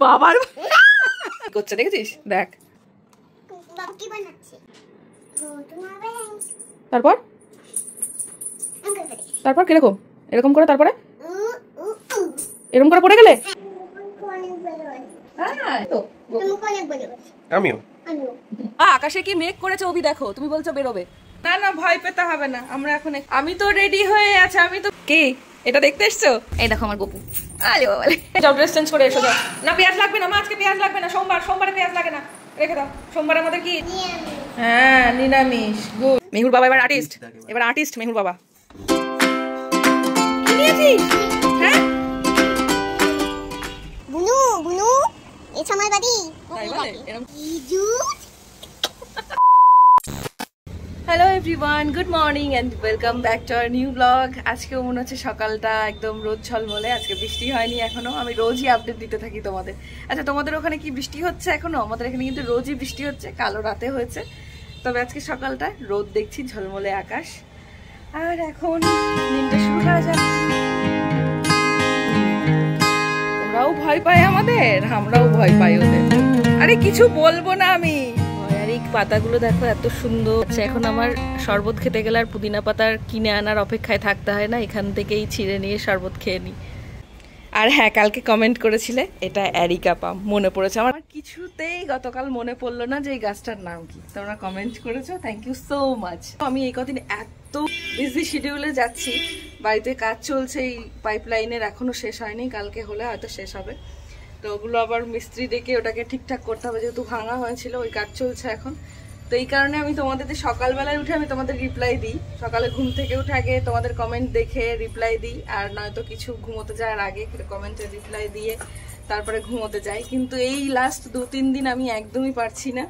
বাবার করছে দেখেছিস? দেখ তারপর তারপর কিরকম এরকম করে তারপরে এরকম করে পড়ে গেলে আমিও আকাশে কি মেঘ করেছে ওবি দেখো, তুমি বলছো বেরোবে। না না ভয় পেতে হবে না, আমরা এখন আমি তো রেডি হয়ে আছে। আমি তো কি এটা দেখতে এসছো? এই দেখো আমার গপু। আরে বাবা যাও ড্রেস চেঞ্জ করে এসো যাও। না পেঁয়াজ লাগবে না মা, আজকে পেঁয়াজ লাগবে না, সোমবারে পেঁয়াজ লাগে না, রেখে দাও। সোমবার আমাদের কি? হ্যাঁ নিরামিষ। গুড। মেহুর বাবা এবার আর্টিস্ট মেহুর বাবা। কি নিয়েছিস? হ্যাঁ বুনু বুনু এটা আমার বাড়ি। তাই বলে এরকম। Hello everyone, good morning and welcome back to our new blog. আজকেও মনে হচ্ছে সকালটা একদম রোদ ঝলমলে। আজকে বৃষ্টি হয়নি এখনো, আমি রোজই আপডেট দিতে থাকি তোমাদের। আচ্ছা তোমাদের ওখানে কি বৃষ্টি হচ্ছে এখনো? আমাদের এখানে কিন্তু রোজই বৃষ্টি হচ্ছে, কালো রাতে হয়েছে, তবে আজকে সকালটা রোদ দেখছি, ঝলমলে আকাশ। আর এখন দিনটা শুরু করা যাক। ওরাও ভয় পায় আমাদের, আমরাও ভয় পাই ওদের। আরে কিছু বলবো না আমি। পাতাগুলো দেখো এত সুন্দর। এখন আমার শরবত খেতে গেলে আর পুদিনা পাতার কিনে আনার অপেক্ষায় থাকতে হয় না, এখান থেকেই ছিঁড়ে নিয়ে শরবত খেয়ে নিই। আর হ্যাঁ, কালকে কমেন্ট করেছিলে এটা অ্যারিকা পাম, মনে পড়েছে আমার। কিছুতেই গতকাল মনে পড়লো না যে এই গাছটার নাম কি, তোমরা কমেন্ট করেছো, থ্যাংক ইউ সো মাচ। আমি এই কদিন এত বিজি শিডিউলে যাচ্ছি, বাড়িতে কাজ চলছে, এই পাইপলাইনের এখনো শেষ হয়নি, কালকে হলে হয়তো শেষ হবে। তো ওগুলো আবার মিস্ত্রি ডেকে ওটাকে ঠিকঠাক করতে হবে, যেহেতু ভাঙা হয়েছিল, ওই কাজ চলছে এখন। তো এই কারণে আমি তোমাদের সকালবেলায় উঠে আমি তোমাদের রিপ্লাই দিই, সকালে ঘুম থেকে উঠে আগে তোমাদের কমেন্ট দেখে রিপ্লাই দিই, আর নয়তো কিছু ঘুমোতে যাওয়ার আগে কমেন্টে রিপ্লাই দিয়ে তারপরে ঘুমোতে যাই। কিন্তু এই লাস্ট 2-3 দিন আমি একদমই পারছি না।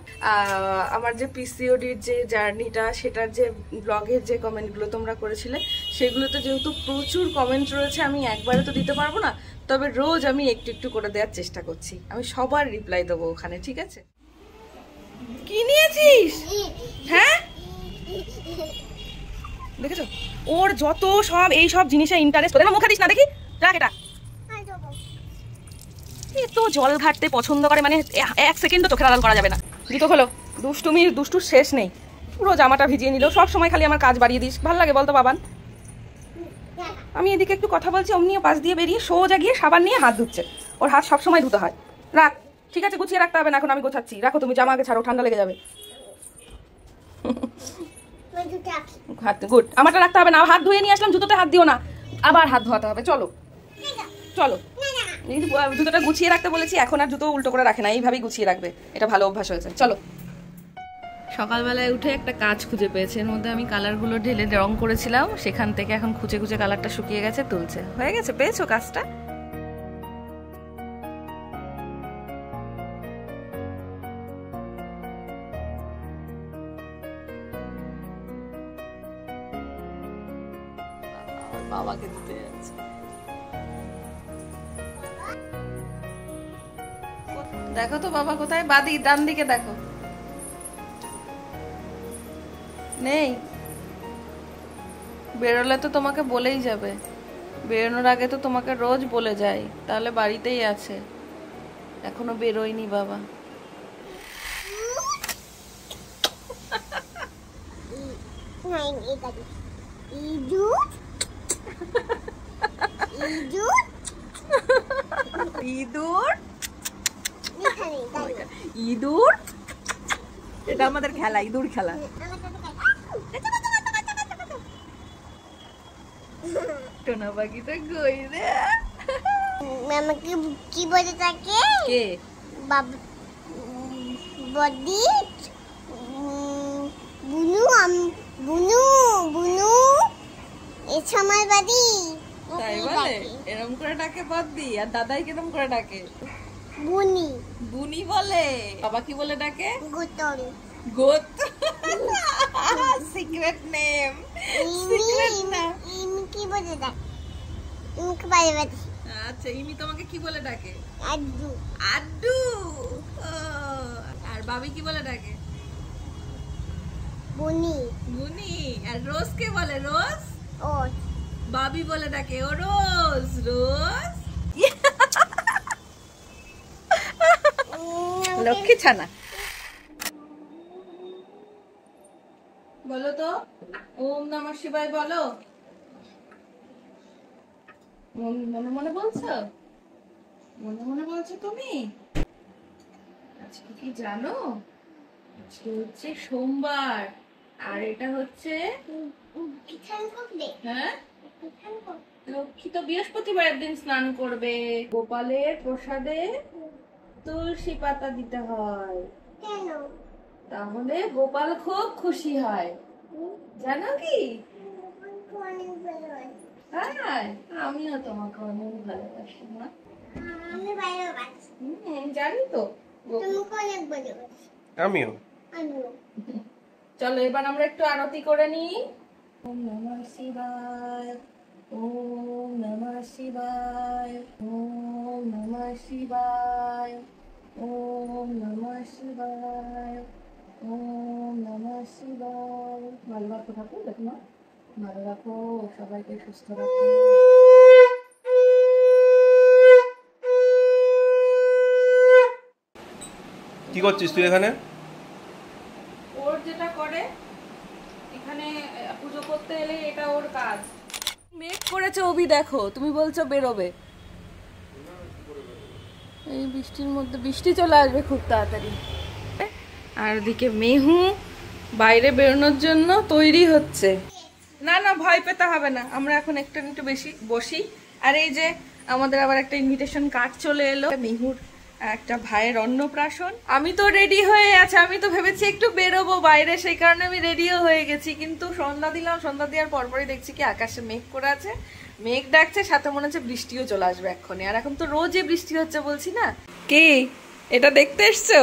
আমার যে পিসিওডির যে জার্নিটা, সেটার যে ব্লগের যে কমেন্টগুলো তোমরা করেছিলে, সেগুলোতে যেহেতু প্রচুর কমেন্ট রয়েছে, আমি একবারে তো দিতে পারবো না, তবে রোজ আমি একটু একটু করে দেওয়ার চেষ্টা করছি। আমি সবার রিপ্লাই দেবো ওখানে, ঠিক আছে? কি নিয়েছিস? হ্যাঁ দেখেছো ওর যত সব এই সব জিনিসে ইন্টারেস্ট। তোদের মুখে দিস না, দেখি রাখ এটা। এত জল ঘাটতে পছন্দ করে, মানে 1 সেকেন্ডও চোখের আড়াল করা যাবে না। জুতো খোলো, দুষ্টুর শেষ নেই। পুরো জামাটা ভিজিয়ে নিল, সব সময় খালি আমার কাজ বাড়িয়ে দিস, ভাল লাগে বলতো বাবান? আমি এদিকে একটু কথা বলছি, অমনিও পাশ দিয়ে বেরিয়ে সোজা গিয়ে সাবান নিয়ে হাত ধুচ্ছে। ওর হাত সবসময় ধুতে হয়। রাখ, ঠিক আছে, গুছিয়ে রাখতে হবে না, এখন আমি গোছাচ্ছি। রাখো তুমি, জামা আগে ছাড়ো, ঠান্ডা লেগে যাবে। গুড, আমারটা রাখতে হবে না। হাত ধুয়ে নিয়ে আসলাম, জুতোতে হাত দিও না, আবার হাত ধোয়াতে হবে। চলো চলো, জুতোটা গুছিয়ে রাখতে বলেছি, এখন আর জুতো উল্টো করে রাখে না, এইভাবেই গুছিয়ে রাখবে, এটা ভালো অভ্যাস হয়েছে। চলো। সকালবেলায় উঠে একটা কাজ খুঁজে পেয়েছে, এর মধ্যে আমি কালারগুলো ঢেলে রং করেছিলাম, সেখান থেকে এখন খুঁজে খুঁজে কালারটা শুকিয়ে গেছে, তুলছে। হয়ে গেছে, পেয়েছো কাজটা? বাবাকে দিতে যাচ্ছে। দেখো তো বাবা কোথায়? বাদি ডান দিকে দেখো, নেই। বেরোলে তো তোমাকে বলেই যাবে, বেরোনোর আগে তো তোমাকে রোজ বলে যাই, তাহলে বাড়িতেই আছে, এখনো বেরোয়নি বাবা। ইঁদুর, এটা আমাদের খেলা, ইঁদুর খেলা। টোনা পাখিটা কই রে? আমাকে কি বলে থাকে? কে? বাবা বডি বুনু বুনু বুনু এটা আমার বাড়ি। তাই বলে? এরকম করে ডাকে বদ্দি? আর দাদাই কিরকম করে ডাকে? বুনি। বুনি বলে। বাবা কি বলে ডাকে? গোতল। গোত, সিক্রেট নেম। সিক্রেট না। ইমি কি বলে ডাকে? ইমিকে বাড়ি বাড়ি। আচ্ছা, ইমি তোমাকে কি বলে ডাকে? আড্ডু। আড্ডু। আর বাবি কি বলে ডাকে? বুনি। বুনি। আর রোজ কে বলে? রোজ। ও বাবি বলে ডাকে, ও রোজ রোজ। লক্ষ্মী ছানা। বলো তো ওম নমঃ শিবায় বলো। মনে মনে বলছো? মনে মনে বলছো তুমি? আজকে কি জানো? আজকে হচ্ছে সোমবার, আর এটা হচ্ছে হ্যাঁ লক্ষ্মী তো বৃহস্পতিবারের দিন স্নান করবে। গোপালের প্রসাদে তুলসী পাতা দিতে হয়, তাহলে গোপাল খুব খুশি হয়, জানো কি? হ্যাঁ, আমিও তোমাকে অনেক ভালোবাসি মা। জানি তো। আমিও। চলো এবার আমরা একটু আরতি করে নিই। ওম নমঃ শিবায়, ওম নমঃ শিবায়, ওম নমঃ শিবায়, ওম নমঃ শিবায়, ওম নমঃ শিবায়। ভালো রাখো ঠাকুর, দেখো না, ভালো রাখো, সবাইকে সুস্থ রাখো। কি করছিস তুই এখানে? ওর যেটা করে এখানে পুজো করতে এলে এটা ওর কাজ। মেঘ করেছে অভি, দেখো তুমি বলছো বেরোবে, এই বৃষ্টির মধ্যে বৃষ্টি চলে আসবে খুব তাড়াতাড়ি। আর ওদিকে মেহু বাইরে বেরোনোর জন্য তৈরি হচ্ছে। না না ভয় পেতে হবে না, আমরা এখন একটু বেশি বসি। আর এই যে আমাদের আবার একটা ইনভিটেশন কার্ড চলে এলো, মেহুর একটা ভাইয়ের অন্নপ্রাশন। আমি তো রেডি হয়ে আছি, আমি তো ভেবেছি একটু বেরোবো বাইরে, সেই কারণে আমি রেডিও হয়ে গেছি। কিন্তু সন্ধ্যা দিলাম, সন্ধ্যা দেওয়ার পরপরই দেখছি কি আকাশে মেঘ করে আছে, মেঘ ডাকছে, সাথে মনে হচ্ছে বৃষ্টিও চলে আসবে এক্ষুনি। আর এখন তো রোজই বৃষ্টি হচ্ছে বলছি না। কি এটা দেখতে এসছো?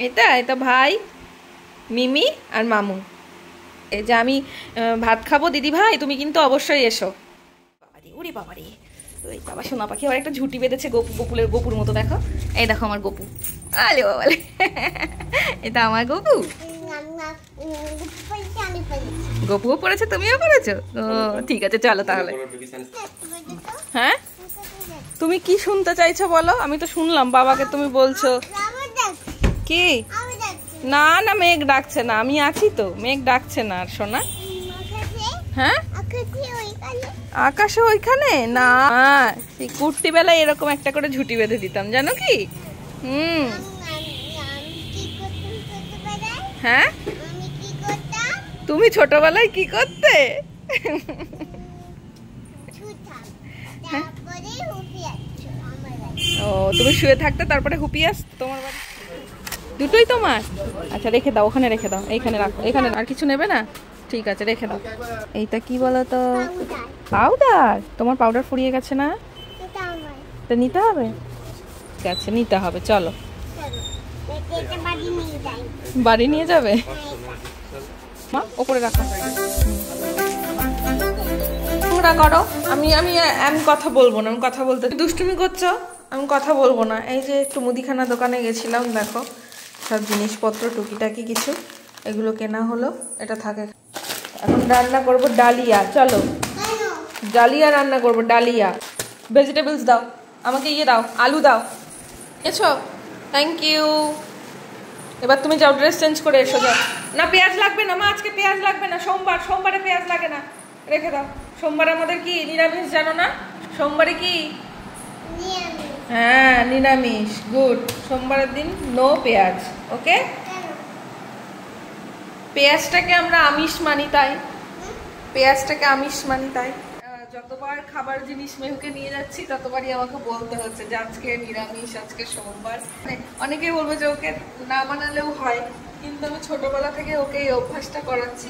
এটা এটা ভাই, মিমি আর মামু। এই যে আমি ভাত খাবো দিদি ভাই, তুমি কিন্তু অবশ্যই এসো। বাবারে ওরে বাবারে, ওই বাবা সোনা পাখি আবার একটা ঝুটি বেঁধেছে গোপুলের গোপুর মতো, দেখো এই দেখো আমার গোপু। আলে বাবালে, এটা আমার গোপু। গোপুও পড়েছে, তুমিও পড়েছো? ও ঠিক আছে চলো তাহলে। হ্যাঁ তুমি কি শুনতে চাইছো বলো? আমি তো শুনলাম বাবাকে তুমি বলছো কি। না না মেঘ ডাকছে না, আমি আছি তো, মেঘ ডাকছে না আর সোনা। হ্যাঁ আকাশে ওইখানে না, সেই কুর্তি বেলায় এরকম একটা করে ঝুটি বেঁধে দিতাম জানো কি। হ্যাঁ তুমি ছোটবেলায় কি করতে? ও তুমি শুয়ে থাকতে তারপরে হুপিয়ে আসতো তোমার বাড়ি? দুটোই তোমার? আচ্ছা রেখে দাও, ওখানে রেখে দাও, এইখানে রাখো, এখানে আর কিছু নেবে না? ঠিক আছে রেখে দাও। এইটা কি বলো তো? পাউডার? তোমার পাউডার ফুরিয়ে গেছে না? এটা নিতে হবে? ঠিক আছে নিতে হবে, চলো বাড়ি নিয়ে যাবে মা, ওপরে রাখো। করো, আমি আমি আমি কথা বলবো না, আমি কথা বলতে দুষ্টুমি করছো, আমি কথা বলবো না। এই যে একটু মুদিখানা দোকানে গেছিলাম, দেখো সব জিনিসপত্র টুকিটাকি কিছু এগুলো কেনা হলো, এটা থাকে। এখন রান্না করব ডালিয়া, চলো ডালিয়া রান্না করব, ডালিয়া। ভেজিটেবলস দাও আমাকে, ইয়ে দাও, আলু দাও। এসো, থ্যাংক ইউ। এবার তুমি যাও, ড্রেস চেঞ্জ করে এসো যাও। না পেঁয়াজ লাগবে না মা, আজকে পেঁয়াজ লাগবে না, সোমবারে পেঁয়াজ লাগে না, রেখে দাও। সোমবার আমাদের কি নিরামিষ জানো না? সোমবারে কি? হ্যাঁ নিরামিষ, গুড। সোমবারের দিন নো পেঁয়াজ, ওকে? পেঁয়াজটাকে আমরা আমিষ মানি তাই, পেঁয়াজটাকে আমিষ মানি তাই। যতবার খাবার জিনিস মেহুকে নিয়ে যাচ্ছি ততবারই আমাকে বলতে হচ্ছে যে আজকে নিরামিষ, আজকে সোমবার। অনেকেই বলবে যে ওকে না বানালেও হয়, কিন্তু আমি ছোটবেলা থেকে ওকে এই অভ্যাসটা করাচ্ছি।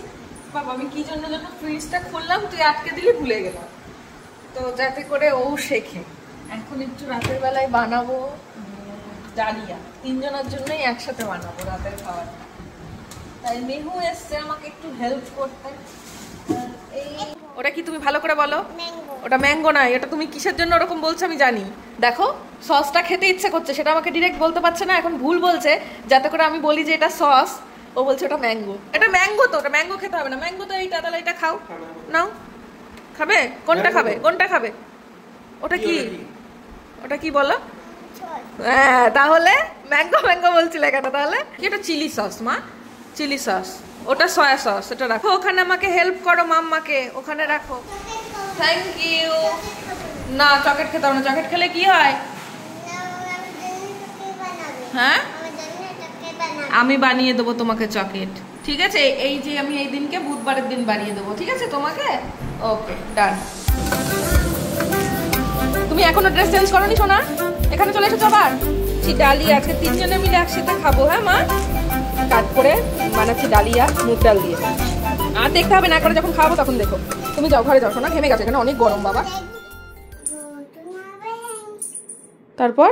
বাবা আমি কি জন্য যেন ফ্রিজটা খুললাম, তুই আটকে দিলি, ভুলে গেলাম, তো যাতে করে ও শেখে। এখন একটু রাতের বেলায় বানাবো ডালিয়া, তিনজনের জন্যই একসাথে বানাবো রাতের খাবারটা। তাই মেহু এসছে আমাকে একটু হেল্প করতে। ওটা কি তুমি ভালো করে বলো? ওটা ম্যাঙ্গো নয়, এটা তুমি কিসের জন্য ওরকম বলছো আমি জানি। দেখো সসটা খেতে ইচ্ছে করছে, সেটা আমাকে ডিরেক্ট বলতে পারছে না, এখন ভুল বলছে যাতে করে আমি বলি যে এটা সস, ও বলছে ওটা ম্যাঙ্গো। এটা ম্যাঙ্গো তো, ওটা ম্যাঙ্গো খেতে হবে না, ম্যাঙ্গো তো এইটা, তাহলে এটা খাও। নাও, খাবে কোনটা খাবে, কোনটা খাবে? ওটা কি, ওটা কি বলো? হ্যাঁ, তাহলে ম্যাঙ্গো ম্যাঙ্গো বলছিলে কেন তাহলে? কি এটা চিলি সস মা, চিলি সস, ওটা সয়া সস, এটা রাখো ওখানে, আমাকে হেল্প করো মাম্মাকে, ওখানে রাখো। Thank you. না চকলেট খেতে হবে না, চকলেট খেলে কি হয়? হ্যাঁ আমি বানিয়ে দেবো তোমাকে চকলেট, ঠিক আছে? এই যে আমি এই দিনকে বুধবারের দিন বানিয়ে দেবো, ঠিক আছে তোমাকে? ওকে ডান। তুমি এখনো ড্রেস চেঞ্জ করোনি সোনা? এখানে চলে এসেছো আবার? ডালি আজকে তিনজনে মিলে একসাথে খাবো। হ্যাঁ মা, কাট করে বানাচ্ছি ডালিয়া মুগ ডাল দিয়ে। আর দেখতে হবে না, করে যখন খাবো তখন দেখো। তুমি যাও ঘরে যাও সোনা, ঘেমে গেছে, এখানে অনেক গরম বাবা। তারপর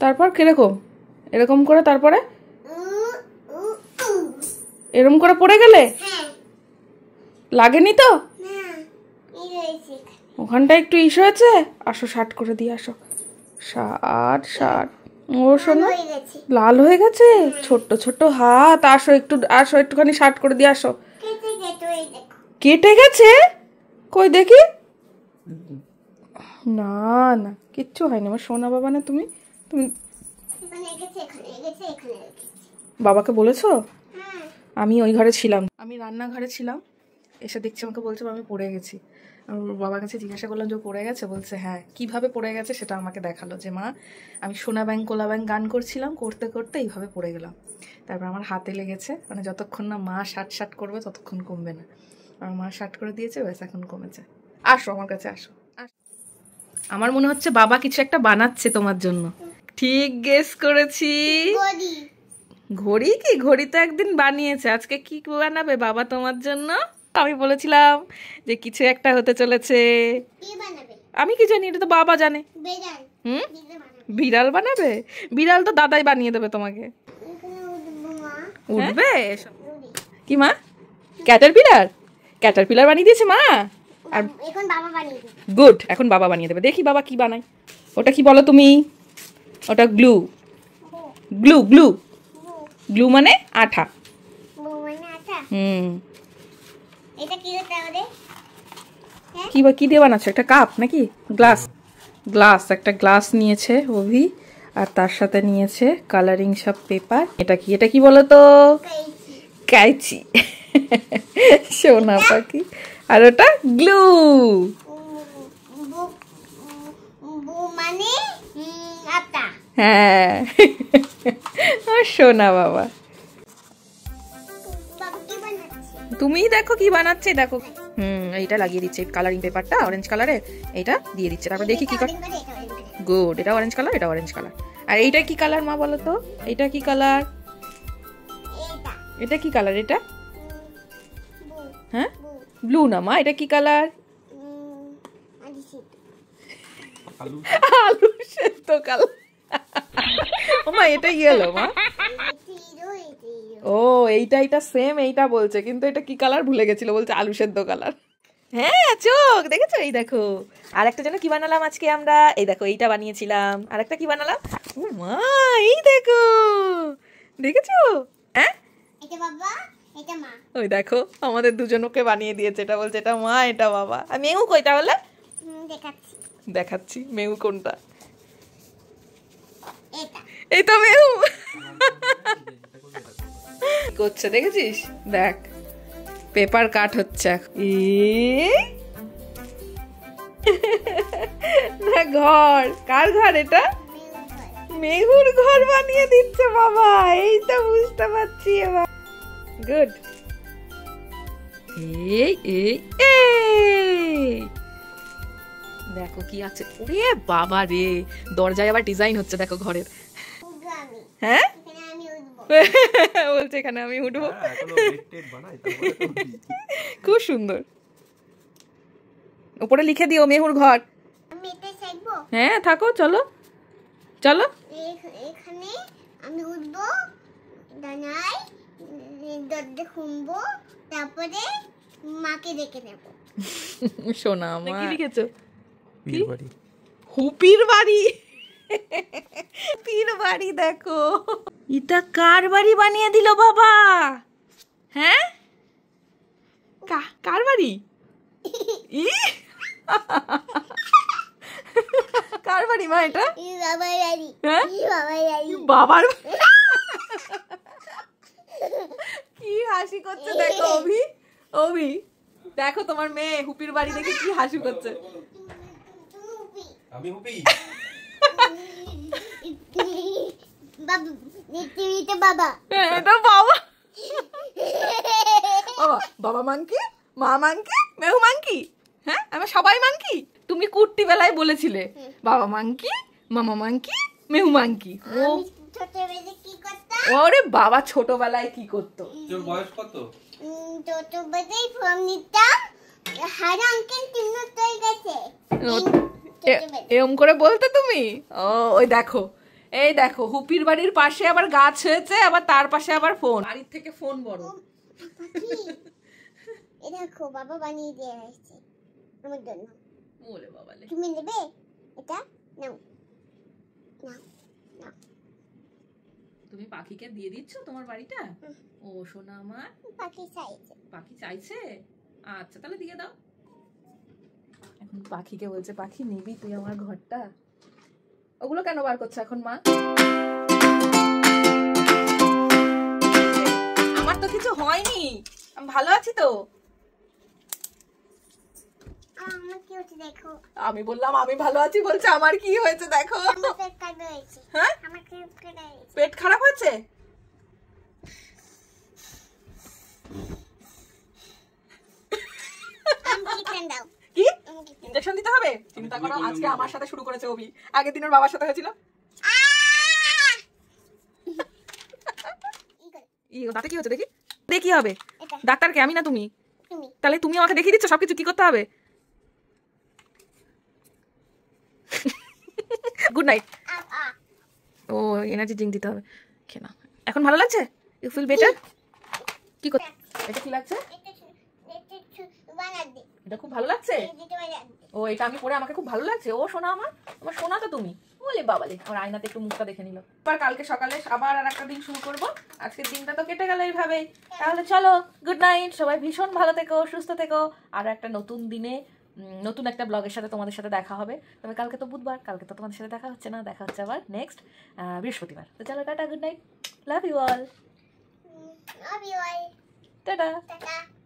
তারপর কিরকম এরকম করে, তারপরে এরকম করে পড়ে গেলে লাগেনি তো? ওখানটা একটু ইস্যু হয়েছে। আসো শার্ট করে দিয়ে আসো, শার্ট শার্ট। ও শোনো লাল হয়ে গেছে, ছোট্ট ছোট্ট হাত। আসো একটু, আসো একটুখানি শার্ট করে দিয়ে আসো। কেটে গেছে কই দেখি? না না কিচ্ছু হয়নি আমার সোনা বাবা। না তুমি তুমি বাবাকে বলেছো? আমি ওই ঘরে ছিলাম, আমি রান্নাঘরে ছিলাম, এসে দেখছি আমাকে বলছে আমি পড়ে গেছি। আমি বাবার কাছে জিজ্ঞাসা করলাম যে পড়ে গেছে, বলছে হ্যাঁ। কিভাবে পড়ে গেছে সেটা আমাকে দেখালো, যে মা আমি সোনা ব্যাংক কোলা ব্যাংক গান করছিলাম, করতে করতে এইভাবে পড়ে গেলাম। তারপর আমার হাতে লেগেছে, মানে যতক্ষণ না মা শার্ট শার্ট করবে ততক্ষণ কমবে না। আমার মা শার্ট করে দিয়েছে, ব্যাস এখন কমেছে। আসো আমার কাছে আসো। আমার মনে হচ্ছে বাবা কিছু একটা বানাচ্ছে তোমার জন্য। ঠিক গেস করেছি। ঘড়ি? কি ঘড়ি তো একদিন বানিয়েছে, আজকে কি বানাবে বাবা তোমার জন্য? আমি বলেছিলাম যে কিছু একটা হতে চলেছে। আমি কি জানি, এটা তো বাবা জানে। হুম, বিড়াল বানাবে? বিড়াল তো দাদাই বানিয়ে দেবে তোমাকে। উঠবে? কি মা, ক্যাটারপিলার? ক্যাটারপিলার বানিয়ে দিয়েছে মা। আর এখন বাবা বানিয়ে দেবে। গুড, এখন বাবা বানিয়ে দেবে। দেখি বাবা কি বানায়। ওটা কি বলো তুমি? ওটা গ্লু। গ্লু গ্লু গ্লু মানে আঠা। হুম, এটা কি হতে হবে? কি কি দিয়ে বানাচ্ছো? একটা কাপ নাকি গ্লাস? গ্লাস, একটা গ্লাস নিয়েছে অভি, আর তার সাথে নিয়েছে কালারিং সব পেপার। এটা কি, এটা কি বলো তো? কাইচি। সোনা পাখি। আর ওটা গ্লু মানে আটা। হ্যাঁ সোনা বাবা। তুমি দেখো কি বানাচ্ছে, দেখো। এইটা লাগিয়ে দিচ্ছে কালারিং পেপারটা অরেঞ্জ কালারের, এইটা দিয়ে দিচ্ছে। তারপর দেখি কি করে। গুড, এটা অরেঞ্জ কালার, এটা অরেঞ্জ কালার। আর এইটা কি কালার মা বলো তো? এটা কি কালার? এটা কি কালার? এটা হ্যাঁ ব্লু না মা, এটা কি কালার? আলু সেদ্ধ কালার। ও মা এটা ইয়েলো মা। ও এইটা, এটা সেম এইটা বলছে, কিন্তু এটা কি কালার ভুলে গেছিল, বলছে আলু সেদ্ধ কালার। হ্যাঁ চোখ দেখেছো? এই দেখো আর একটা যেন কি বানালাম আজকে আমরা। এই দেখো এইটা বানিয়েছিলাম। আর একটা কি বানালাম? ও মা এই দেখো, দেখেছো? হ্যাঁ এটা বাবা, এটা মা। ওই দেখো আমাদের দুজনকে বানিয়ে দিয়েছে। এটা বলছে এটা মা, এটা বাবা। আর মেউ কই তাহলে? দেখাচ্ছি দেখাচ্ছি। মেউ কোনটা? এটা, এই তো মেউ। করছে দেখেছিস? দেখ পেপার কাট হচ্ছে। না ঘর, কার ঘর এটা? মেহুর ঘর বানিয়ে দিচ্ছে বাবা। এই তো বুঝতে পারছি এবার। গুড। এই এই দেখো কি আছে। ওরে বাবা রে, দরজায় আবার ডিজাইন হচ্ছে দেখো ঘরের। হ্যাঁ বলছে এখানে আমি উঠবো। খুব সুন্দর। উপরে লিখে দিও মেহুর ঘর। হ্যাঁ থাকো, চলো চলো। এখানে আমি উঠবো, ডানায় দরজা খুলবো, তারপরে মাকে ডেকে নেব। সোনা মা কি লিখেছো? হুপির বাড়ি। পীর বাড়ি দেখো, এটা কার বাড়ি বানিয়ে দিল বাবা? হ্যাঁ, কার বাড়ি? ই কার বাড়ি মা এটা? হ্যাঁ? বাবার কি হাসি করছে দেখো অভি। অভি দেখো তোমার মেয়ে হুপির বাড়ি দেখে কি হাসি করছে। আমি হুপি। বাবা এটা বাবা। বাবা মাংকি, মা মাংকি, মেহু মাংকি। হ্যাঁ, আমরা সবাই মাংকি। তুমি কুর্তি বেলায় বলেছিলে বাবা মাংকি, মামা মাংকি, মেহু মাংকি। ও ছোটবেলায় কি করতাম? ওরে বাবা, ছোটবেলায় কি করতো? তোর বয়স কত? ছোটবেলায় ফোন নিতাম, হার আঙ্কেল তিনটা হয়ে গেছে। এরম করে বলতে তুমি? ও ওই দেখো, এই দেখো হুপির বাড়ির পাশে আবার গাছ হয়েছে, আবার তার পাশে আবার ফোন। বাড়ির থেকে ফোন বড়। এ দেখো বাবা বানিয়ে দিয়ে আসছে আমার জন্য। ওরে বাবালে, তুমি নেবে এটা? নাও নাও নাও। তুমি পাখিকে দিয়ে দিচ্ছ তোমার বাড়িটা? ও সোনা আমার পাখি চাইছে। পাখি চাইছে, আচ্ছা তাহলে দিয়ে দাও। এখন পাখিকে বলছে পাখি নিবি তুই আমার ঘরটা? ওগুলো কেন বার করছো এখন মা? আমার তো কিছু হয়নি, আমি ভালো আছি তো। আমার কি হচ্ছে দেখো? আমি বললাম আমি ভালো আছি, বলছে আমার কি হয়েছে দেখো। আমার পেট কাটা হয়েছে। হ্যাঁ, আমার পেট কাটা হয়েছে। পেট খারাপ হয়েছে? আমাকে কেন দাও? কি আমাকে কেন? ইনজেকশন দিতে হবে? চিন্তা করো, আজকে আমার সাথে শুরু করেছে অভি, আগের দিন ওর বাবার সাথে হয়েছিল। তাতে কি হচ্ছে দেখি, দেখি হবে। এটা ডাক্তারকে আমি না তুমি? তুমি। তাহলে তুমি আমাকে দেখিয়ে দিচ্ছ সবকিছু কি করতে হবে। Good night. ও এনার্জি ড্রিঙ্ক দিতে হবে। খেয়ে নাও। এখন ভালো লাগছে? You feel better? কি করতে এটা কি লাগছে? বানাতে এটা খুব ভালো লাগছে? দিতে বানাতে। ও এটা আমি পরে আমাকে খুব ভালো লাগছে। ও সোনা আমার, আমার সোনা তো তুমি। বলে বাবালে, আমার আয়নাতে একটু মুখটা দেখে নিল। আবার কালকে সকালে আবার আর একটা দিন শুরু করব। আজকের দিনটা তো কেটে গেল এইভাবেই। তাহলে চলো, গুড নাইট, সবাই ভীষণ ভালো থেকো, সুস্থ থেকো। আর একটা নতুন দিনে নতুন একটা ব্লগের সাথে তোমাদের সাথে দেখা হবে। তবে কালকে তো বুধবার, কালকে তো তোমাদের সাথে দেখা হচ্ছে না, দেখা হচ্ছে আবার নেক্সট বৃহস্পতিবার। তো চলো, tata, good night, love you all, Love you all. Tata. Ta-ta.